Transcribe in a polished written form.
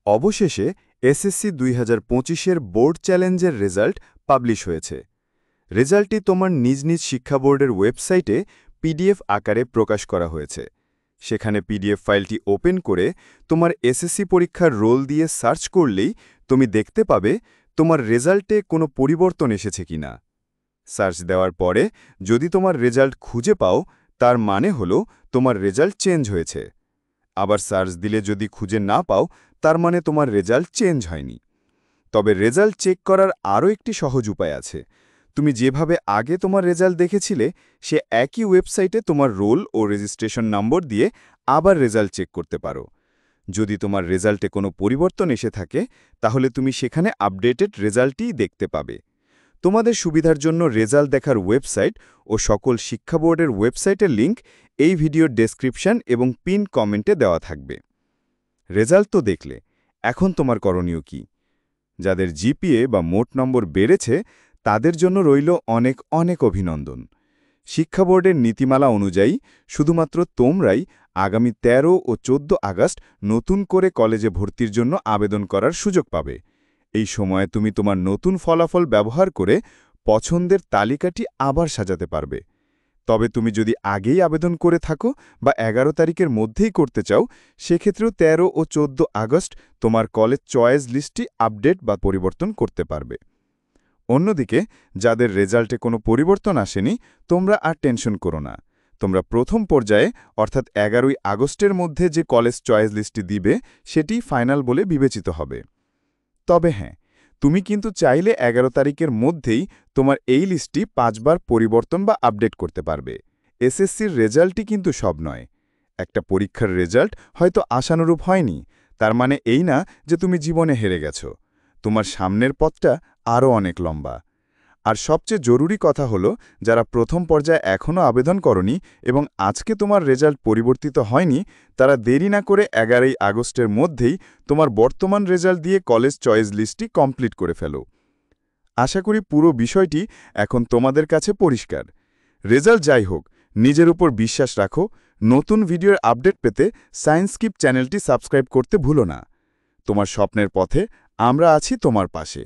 অবশেষে SSC ২০২৫-এর board চ্যালেঞ্জের result publish হয়েছে। রেজাল্টটি তোমার নিজ নিজ শিক্ষা বোর্ডের ওয়েবসাইটে পিডিএফ আকারে প্রকাশ করা হয়েছে। সেখানে পিডিএফ ফাইলটি ওপেন করে তোমার এসএসসি পরীক্ষার রোল দিয়ে সার্চ করলেই তুমি দেখতে পাবে তোমার রেজাল্টে কোনো পরিবর্তন এসেছে কিনা। সার্চ দেওয়ার পরে যদি তোমার রেজাল্ট খুঁজে পাও, তার মানে হলো তোমার রেজাল্ট চেঞ্জ হয়েছে। আবার সার্চ দিলে যদি খুঁজে না পাও, তার মানে তোমার রেজাল্ট চেঞ্জ হয়নি। তবে রেজাল্ট চেক করার আরও একটি সহজ উপায় আছে। তুমি যেভাবে আগে তোমার রেজাল্ট দেখেছিলে, সে একই ওয়েবসাইটে তোমার রোল ও রেজিস্ট্রেশন নম্বর দিয়ে আবার রেজাল্ট চেক করতে পারো। যদি তোমার রেজাল্টে কোনো পরিবর্তন এসে থাকে, তাহলে তুমি সেখানে আপডেটেড রেজাল্টই দেখতে পাবে। তোমাদের সুবিধার জন্য রেজাল্ট দেখার ওয়েবসাইট ও সকল শিক্ষা বোর্ডের ওয়েবসাইটের লিঙ্ক এই ভিডিওর ডেসক্রিপশন এবং পিন কমেন্টে দেওয়া থাকবে। রেজাল্ট তো দেখলে, এখন তোমার করণীয় কি? যাদের জিপিএ বা মোট নম্বর বেড়েছে, তাদের জন্য রইল অনেক অনেক অভিনন্দন। শিক্ষা বোর্ডের নীতিমালা অনুযায়ী শুধুমাত্র তোমরাই আগামী ১৩ ও ১৪ আগস্ট নতুন করে কলেজে ভর্তির জন্য আবেদন করার সুযোগ পাবে। এই সময়ে তুমি তোমার নতুন ফলাফল ব্যবহার করে পছন্দের তালিকাটি আবার সাজাতে পারবে। তবে তুমি যদি আগেই আবেদন করে থাকো বা ১১ তারিখের মধ্যেই করতে চাও, সেক্ষেত্রেও ১৩ ও ১৪ আগস্ট তোমার কলেজ চয়েস লিস্টটি আপডেট বা পরিবর্তন করতে পারবে। অন্যদিকে যাদের রেজাল্টে কোনো পরিবর্তন আসেনি, তোমরা আর টেনশন করো না। তোমরা প্রথম পর্যায়ে অর্থাৎ ১১ই আগস্টের মধ্যে যে কলেজ চয়েস লিস্টটি দিবে, সেটি ফাইনাল বলে বিবেচিত হবে। তবে হ্যাঁ, তুমি কিন্তু চাইলে ১১ তারিখের মধ্যেই তোমার এই লিস্টটি ৫ বার পরিবর্তন বা আপডেট করতে পারবে। এসএসসির রেজাল্টই কিন্তু সব নয়। একটা পরীক্ষার রেজাল্ট হয়তো আশানুরূপ হয়নি, তার মানে এই না যে তুমি জীবনে হেরে গেছো। তোমার সামনের পথটা আরও অনেক লম্বা। আর সবচেয়ে জরুরি কথা হলো, যারা প্রথম পর্যায়ে এখনও আবেদন করনি এবং আজকে তোমার রেজাল্ট পরিবর্তিত হয়নি, তারা দেরি না করে ১১ই আগস্টের মধ্যেই তোমার বর্তমান রেজাল্ট দিয়ে কলেজ চয়েস লিস্টটি কমপ্লিট করে ফেলো। আশা করি পুরো বিষয়টি এখন তোমাদের কাছে পরিষ্কার। রেজাল্ট যাই হোক, নিজের উপর বিশ্বাস রাখো। নতুন ভিডিওর আপডেট পেতে সায়েন্স কিপ চ্যানেলটি সাবস্ক্রাইব করতে ভুলো না। তোমার স্বপ্নের পথে আমরা আছি তোমার পাশে।